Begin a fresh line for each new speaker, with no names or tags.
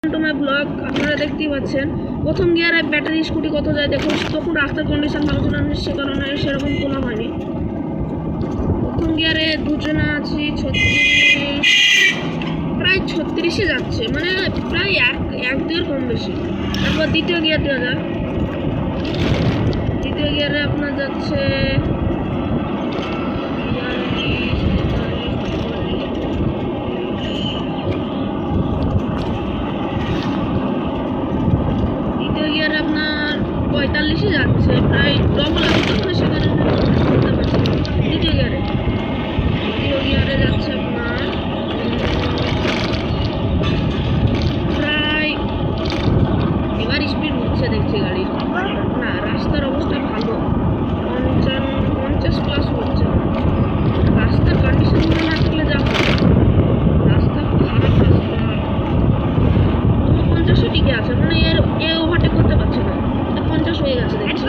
Blog আপনারা দেখতেই পাচ্ছেন। প্রথম গিয়ারে ব্যাটারি স্কুটি কত যায় দেখুন, তখন রাস্তার কন্ডিশন ভালো ছিল না, সে কারণে সেরকম তোলা হয়নি। প্রথম গিয়ারে দুজনে আছি 36, প্রায় 36-এ যাচ্ছে, মানে প্রায় এক দুয়ের কম বেশি। তারপর দ্বিতীয় গিয়ার দেওয়া যাক। দ্বিতীয় গিয়ারে আপনার যাচ্ছে আপনার 45-এ যাচ্ছে, প্রায় ডবল আসতে হবে, সেখানে বুঝতে পারছি। দ্বিতীয় গিয়ারে যাচ্ছে আপনার প্রায়, এবার স্পিড উঠছে দেখছি গাড়ির। না, রাস্তার অবস্থা ভালো, 50+ হচ্ছে। রাস্তার কন্ডিশন ভালো না থাকলে যা হবে, রাস্তা খারাপ, রাস্তা 50-এ টিকে আছে, মানে এ ওভারটেক করতে পারছে না, 50 হয়ে গেছে দেখছি।